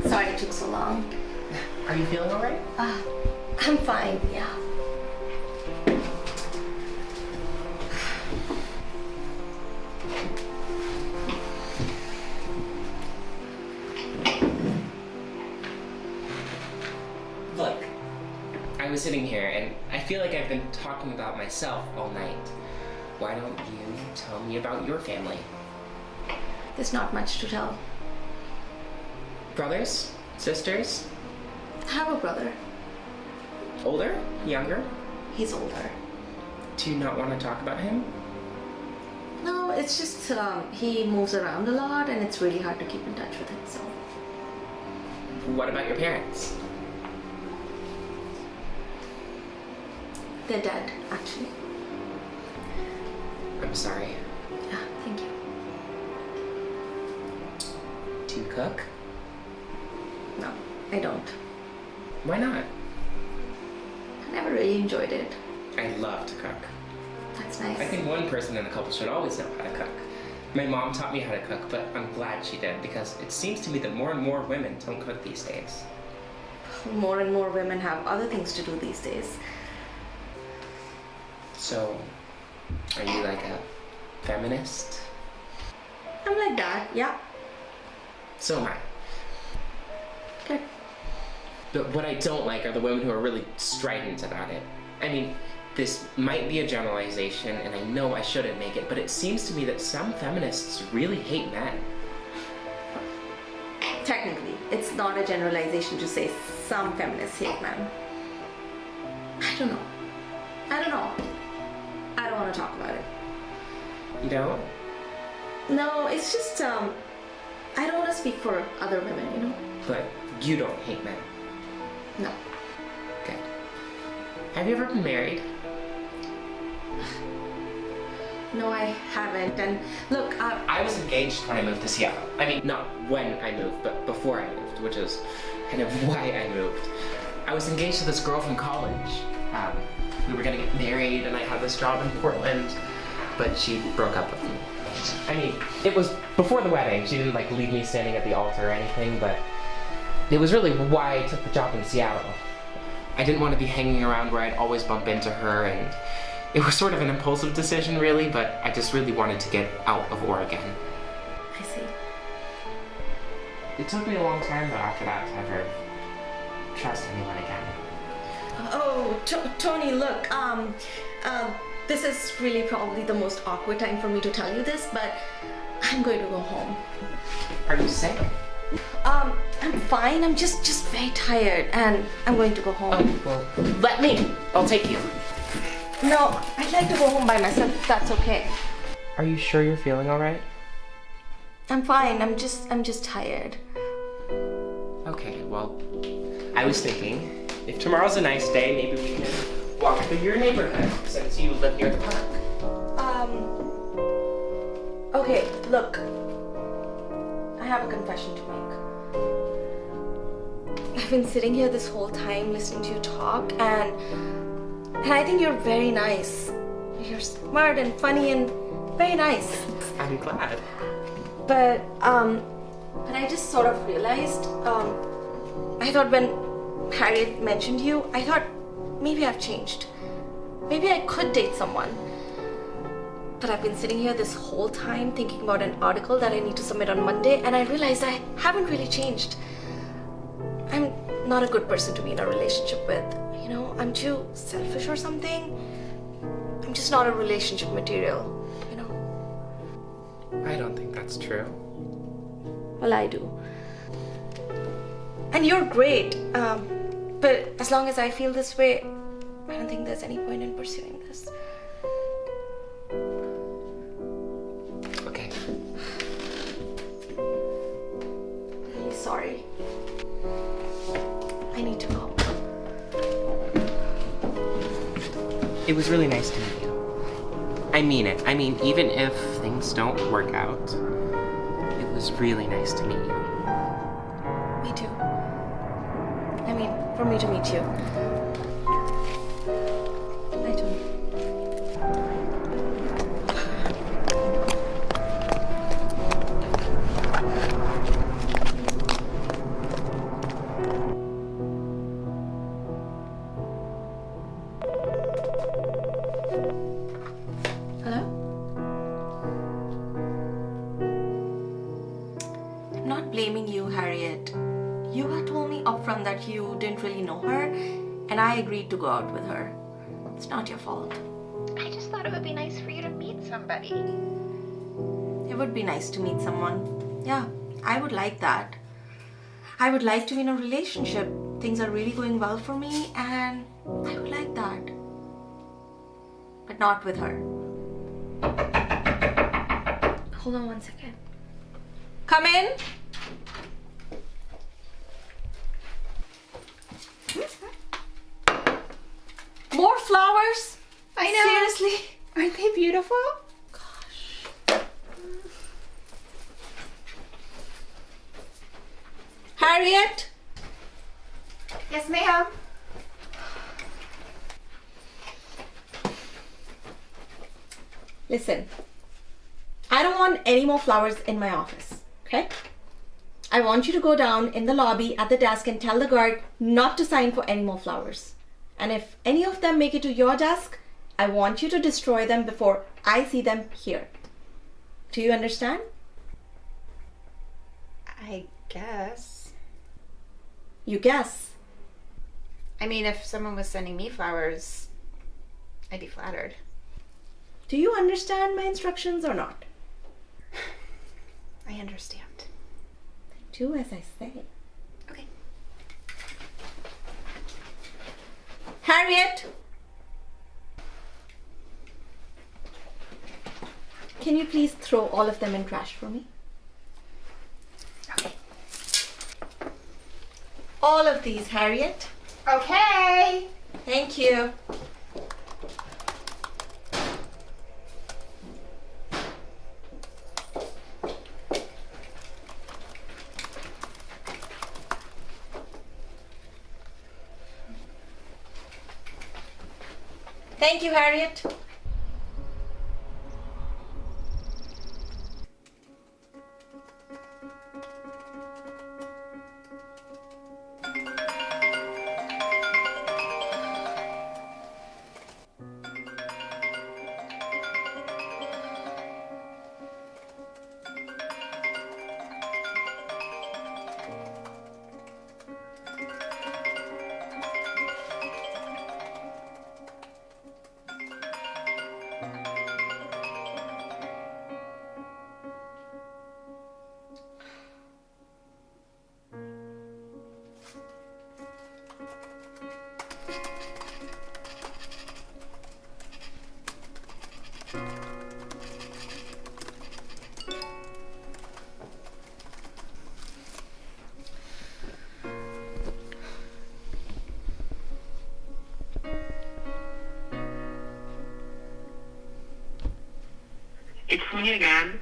Sorry it took so long. Are you feeling all right? I'm fine, yeah. Look, I was sitting here and I feel like I've been talking about myself all night. Why don't you tell me about your family? There's not much to tell. Brothers? Sisters? I have a brother. Older? Younger? He's older. Do you not want to talk about him? No, it's just he moves around a lot and it's really hard to keep in touch with him, so. What about your parents? They're dead, actually. I'm sorry. Yeah, thank you. Do you cook? No, I don't. Why not? I never really enjoyed it. I love to cook. That's nice. I think one person in the couple should always know how to cook. My mom taught me how to cook, but I'm glad she did because it seems to me that more and more women don't cook these days. More and more women have other things to do these days. So, are you like a feminist? I'm like that, yeah. So am I. Good. But what I don't like are the women who are really strident about it. I mean, this might be a generalization, and I know I shouldn't make it, but it seems to me that some feminists really hate men. Technically, it's not a generalization to say some feminists hate men. I don't know. I don't want to talk about it. You don't? No, it's just, I don't want to speak for other women, you know? But you don't hate men. No. Okay. Have you ever been married? No, I haven't. And look, I was engaged when I moved to Seattle. I mean, not when I moved, but before I moved, which is kind of why I moved. I was engaged to this girl from college. We were gonna get married, and I had this job in Portland, but she broke up with me. I mean, it was before the wedding. She didn't, like, leave me standing at the altar or anything, but it was really why I took the job in Seattle. I didn't want to be hanging around where I'd always bump into her, and it was sort of an impulsive decision, really, but I just really wanted to get out of Oregon. I see. It took me a long time, though, after that to ever trust anyone again. Oh, Tony, look, this is really probably the most awkward time for me to tell you this, but I'm going to go home. Are you sick? I'm fine. I'm just very tired, and I'm going to go home. Oh, well, let me. I'll take you. No, I'd like to go home by myself, if that's okay. Are you sure you're feeling all right? I'm fine. I'm just tired. Okay, well, I was thinking, if tomorrow's a nice day, maybe we can walk through your neighborhood, since you live near the park. Okay, look. I have a confession to make. I've been sitting here this whole time listening to you talk, and I think you're very nice. You're smart and funny and very nice. I'm glad. But I just sort of realized, I thought when Harriet mentioned you, I thought maybe I've changed. Maybe I could date someone. But I've been sitting here this whole time thinking about an article that I need to submit on Monday, and I realized I haven't really changed. I'm not a good person to be in a relationship with. You know, I'm too selfish or something. I'm just not a relationship material, you know. I don't think that's true. Well, I do. And you're great. But as long as I feel this way, I don't think there's any point in pursuing this. Okay. I'm really sorry. I need to go. It was really nice to meet you. I mean it. I mean, even if things don't work out, it was really nice to meet you. Me too. I mean, for me to meet you. I do. you, Harriet. You had told me upfront that you didn't really know her, and I agreed to go out with her. It's not your fault. I just thought it would be nice for you to meet somebody. It would be nice to meet someone. Yeah, I would like that. I would like to be in a relationship. Things are really going well for me, and I would like that. But not with her. Hold on 1 second. Come in. More flowers? I know. Seriously? Aren't they beautiful? Gosh. Harriet? Yes, ma'am. Listen, I don't want any more flowers in my office, okay? I want you to go down in the lobby at the desk and tell the guard not to sign for any more flowers. And if any of them make it to your desk, I want you to destroy them before I see them here. Do you understand? I guess. You guess. I mean, if someone was sending me flowers, I'd be flattered. Do you understand my instructions or not? I understand. Do as I say. Okay. Harriet! Can you please throw all of them in trash for me? Okay. All of these, Harriet. Okay. Thank you. Thank you, Harriet. It's me again.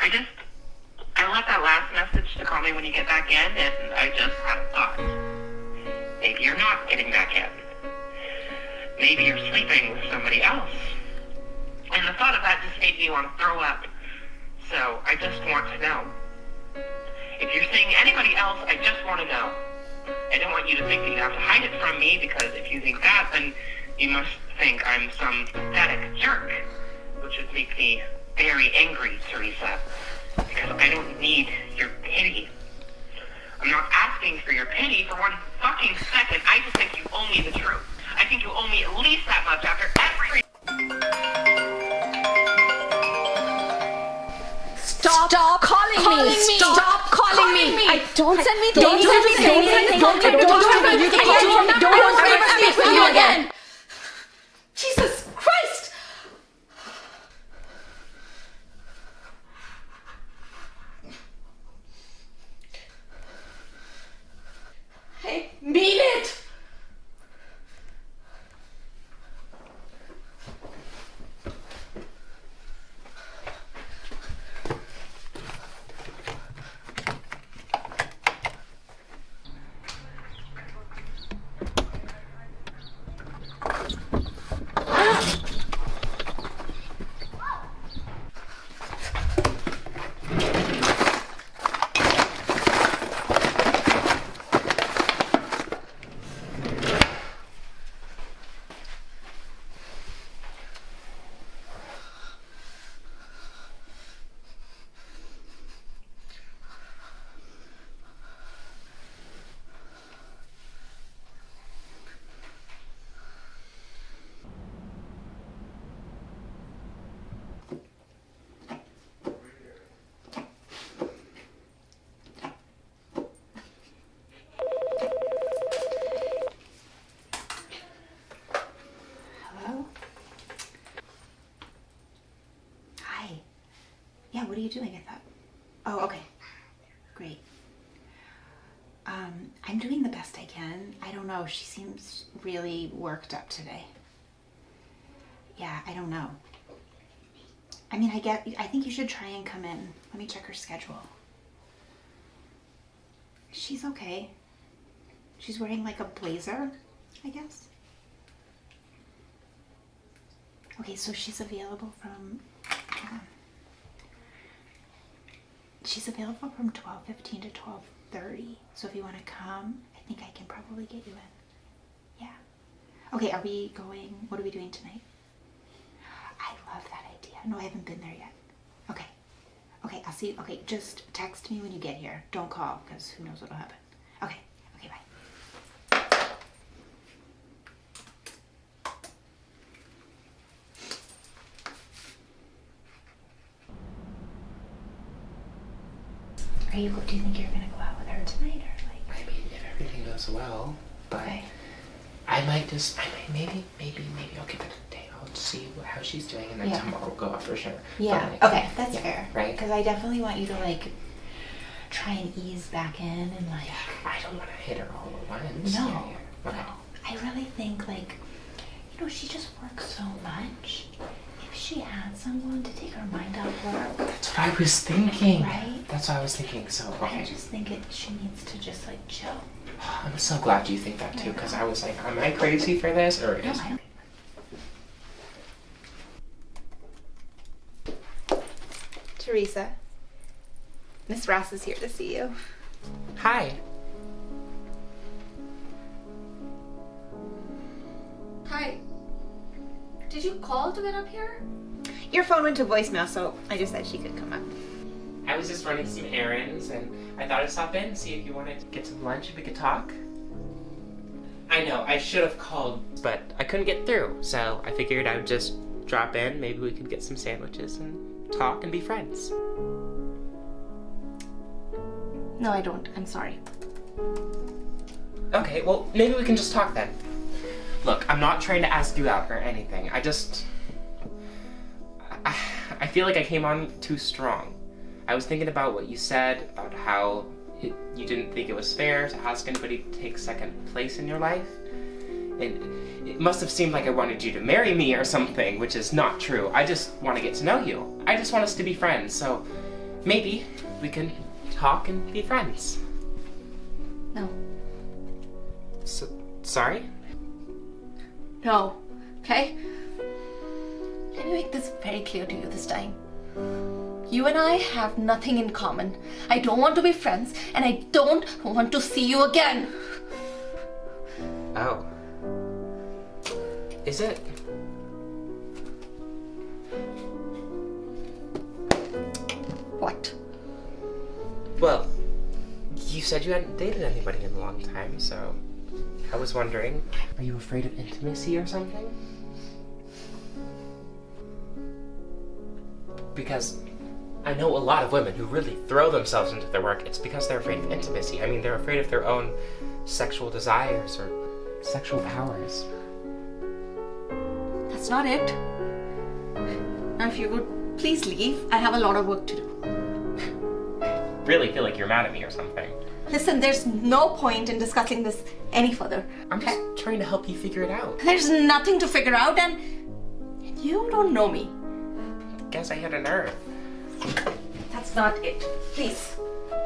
I left that last message to call me when you get back in, and I just had a thought. Maybe you're not getting back in. Maybe you're sleeping with somebody else. And the thought of that just made me want to throw up. So I just want to know. If you're seeing anybody else, I just want to know. I don't want you to think that you have to hide it from me, because if you think that, then you must think I'm some pathetic jerk, which would make me very angry, Teresa, because I don't need your pity. I'm not asking for your pity for one fucking second. I just think you owe me the truth. I think you owe me at least that much after every... Stop calling me! Stop calling me! Don't send me things! Don't ever speak with you again! Jesus Christ! I mean it! you doing? I thought. Oh, okay. Great. I'm doing the best I can. I don't know. She seems really worked up today. Yeah, I don't know. I mean, I think you should try and come in. Let me check her schedule. She's okay. She's wearing like a blazer, I guess. Okay, so she's available from, she's available from 12:15 to 12:30. So if you want to come, I think I can probably get you in. Yeah. Okay, are we going, what are we doing tonight? I love that idea. No, I haven't been there yet. Okay. Okay, I'll see you. Okay, just text me when you get here. Don't call, because who knows what'll happen. Okay. Okay, bye. Do you think you're gonna go out with her tonight, or like? I mean, if everything goes well, but Okay. maybe I'll give it a day. I'll see how she's doing, and then Yeah. tomorrow we'll go out for sure. Yeah. But, Okay, that's yeah, fair. right? Because I definitely want you to like try and ease back in and like. I don't want to hit her all at once. No. Yeah. Okay. I really think like, you know, she just works so much. If she had someone to take her mind off work. That's what I was thinking. Right? That's what I was thinking. So okay. I just think she needs to just like chill. I'm so glad you think that too, because I was like, am I crazy for this, or No, is? I don't. Teresa, Miss Ross is here to see you. Hi. Hi. Did you call to get up here? Your phone went to voicemail, so I just said she could come up. I was just running some errands, and I thought I'd stop in and see if you wanted to get some lunch and we could talk. I know, I should have called, but I couldn't get through, so I figured I would just drop in. Maybe we could get some sandwiches and talk and be friends. No, I don't. I'm sorry. Okay, well, maybe we can just talk then. Look, I'm not trying to ask you out or anything. I feel like I came on too strong. I was thinking about what you said, about how you didn't think it was fair to ask anybody to take second place in your life. And it must have seemed like I wanted you to marry me or something, which is not true. I just want to get to know you. I just want us to be friends, so maybe we can talk and be friends. No. So, sorry? No. Okay? Let me make this very clear to you this time. You and I have nothing in common. I don't want to be friends, and I don't want to see you again. Oh. Is it? What? Well, you said you hadn't dated anybody in a long time, so I was wondering, are you afraid of intimacy or something? Because I know a lot of women who really throw themselves into their work. It's because they're afraid of intimacy. I mean, they're afraid of their own sexual desires or sexual powers. That's not it. Now, if you would please leave, I have a lot of work to do. Really feel like you're mad at me or something. Listen, there's no point in discussing this any further. I'm just trying to help you figure it out. There's nothing to figure out, and you don't know me. Guess I hit a nerve. That's not it. Please.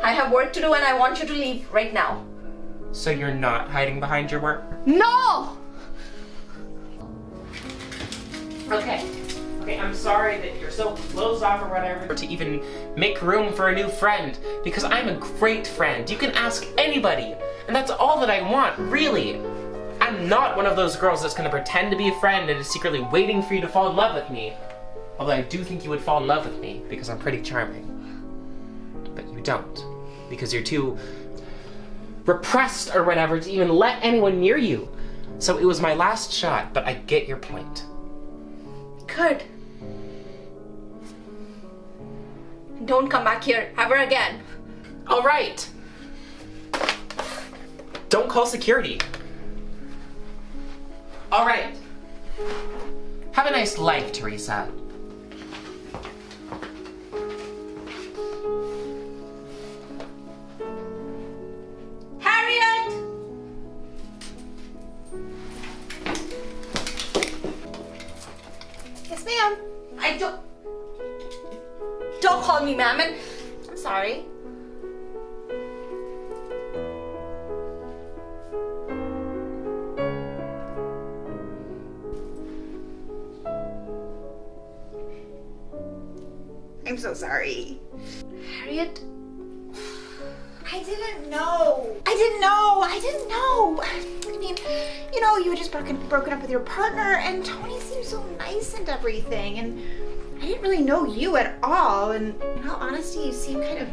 I have work to do, and I want you to leave right now. So you're not hiding behind your work? No! Okay, I'm sorry that you're so closed off or whatever to even make room for a new friend, because I'm a great friend. You can ask anybody, and that's all that I want, really. I'm not one of those girls that's gonna pretend to be a friend and is secretly waiting for you to fall in love with me. Although I do think you would fall in love with me, because I'm pretty charming. But you don't, because you're too repressed or whatever to even let anyone near you. So it was my last shot, but I get your point. Good. Don't come back here ever again. All right. Don't call security. All right. Have a nice life, Teresa. call me ma'am, and I'm sorry. I'm so sorry. Harriet, I didn't know. I mean, you know, you had just broken up with your partner, and Tony seemed so nice and everything, and I didn't really know you at all, and in all honesty, you seemed kind of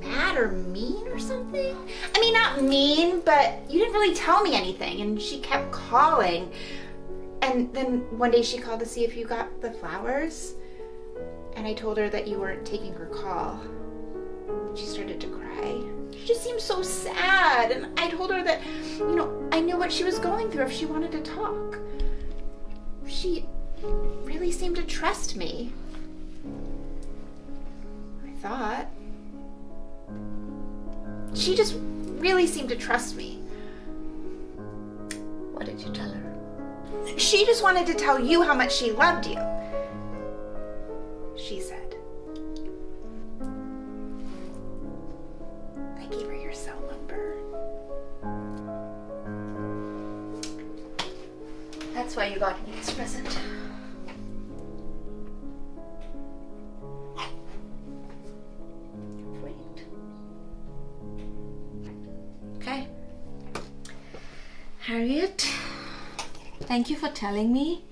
mad or mean or something. I mean, not mean, but you didn't really tell me anything, and she kept calling. And then one day she called to see if you got the flowers, and I told her that you weren't taking her call. She started to cry. She just seemed so sad, and I told her that, you know, I knew what she was going through if she wanted to talk. She really seemed to trust me. I thought. She just really seemed to trust me. what did you tell her? She just wanted to tell you how much she loved you. She said. I gave her your cell number. That's why you got me this present. Wait. Okay. Harriet, thank you for telling me.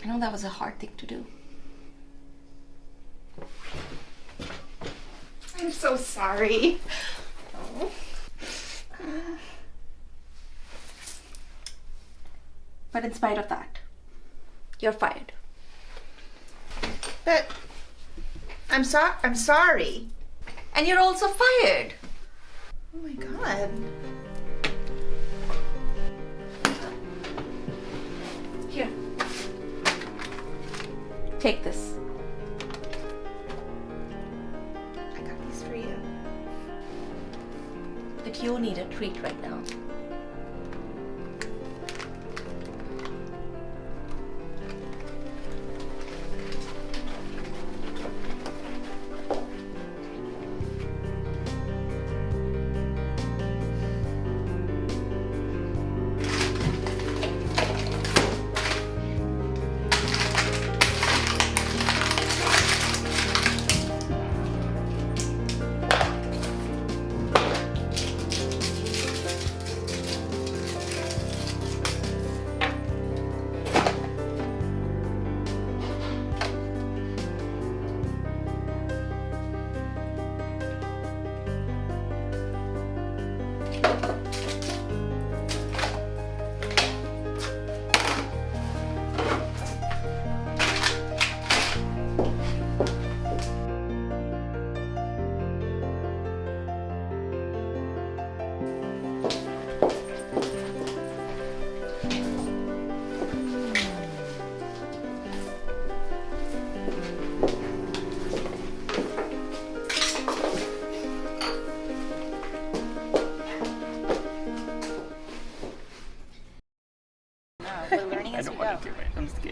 I know that was a hard thing to do. I'm so sorry. Oh. But in spite of that, you're fired. But I'm sorry. And you're also fired. Oh my God. Here. Take this. I got these for you. But you need a treat right now.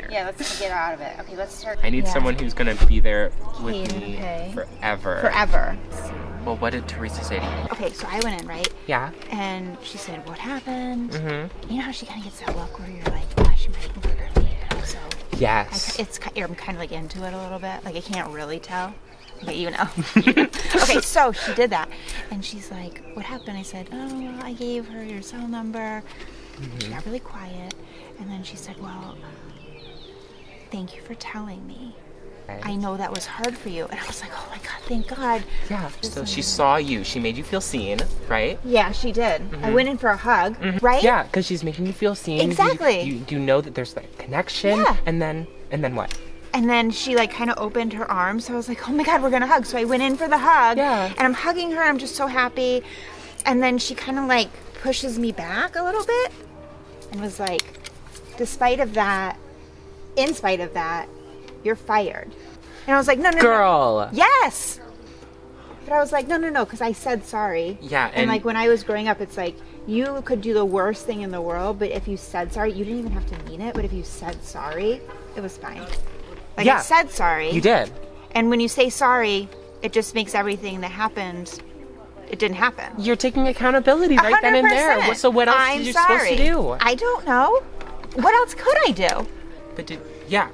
Yeah, let's get out of it. Okay, let's start. I need someone who's gonna be there with me forever. Forever. Well, what did Teresa say to you? Okay, so I went in, right? Yeah. And she said, what happened? Mm-hmm. You know how she kind of gets that look where you're like, oh, she might murder me, but also... Yes. I'm kind of like into it a little bit. Like, I can't really tell. Okay, you know. Okay, so she did that. And she's like, what happened? I said, oh, well, I gave her your cell number. Mm-hmm. She got really quiet. And then she said, well, thank you for telling me. Okay. I know that was hard for you. And I was like, oh my God, thank God. Yeah, so she saw you. She made you feel seen, right? Yeah, she did. Mm-hmm. I went in for a hug, right? Yeah, because she's making you feel seen. Exactly. You know that there's that connection. Yeah. And then what? And then she like kind of opened her arms. So I was like, oh my God, we're going to hug. So I went in for the hug. Yeah. And I'm hugging her. I'm just so happy. And then she kind of like pushes me back a little bit and was like, in spite of that, you're fired. And I was like, no. Girl. Yes. But I was like, no, because I said sorry. Yeah. And like when I was growing up, it's like, you could do the worst thing in the world, but if you said sorry, you didn't even have to mean it, but if you said sorry, it was fine. Like, yeah. I said sorry. You did. And when you say sorry, it just makes everything that happened, it didn't happen. You're taking accountability right then and there. 100%. So what else I'm are you sorry. supposed to do? I don't know. What else could I do? But yeah.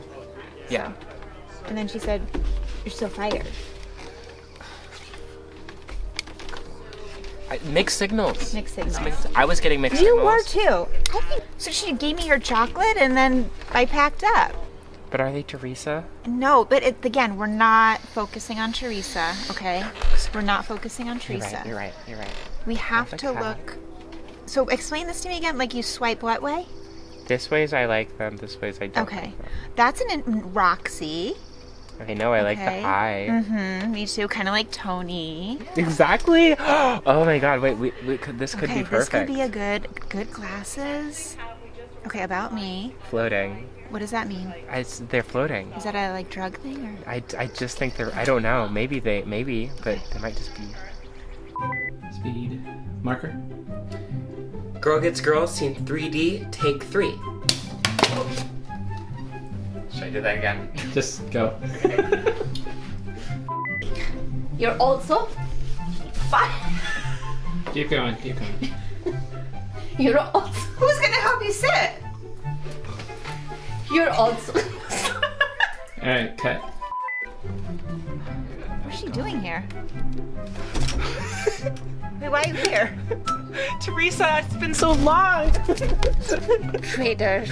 And then she said, you're so fired. Mixed signals. Mixed signals. I was getting mixed You signals. were too. I think so. She gave me her chocolate, and then I packed up. But are they Teresa? No, but again, we're not focusing on Teresa, okay? We're not focusing on Teresa. You're right. We have to cat. look. So explain this to me again. Like you swipe what way? This ways I like them. This ways I don't. Okay, Like them. that's an Roxy. I know. I like the high. Mm-hmm. Me too. Kind of like Tony. Exactly. Oh my God! Wait. This could be perfect. This could be a good glasses. Okay, about me. Floating. What does that mean? They're floating. Is that a like drug thing or? I just think they're. I don't know. Maybe, but they might just be. Speed marker. Girl Gets Girl, scene 3D, take 3. Should I do that again? Just go. You're also fine. Keep going. You're also. Who's gonna help you sit? You're also. All right, cut. What's she doing here? Wait, why are you here? Teresa, it's been so long. Traitors.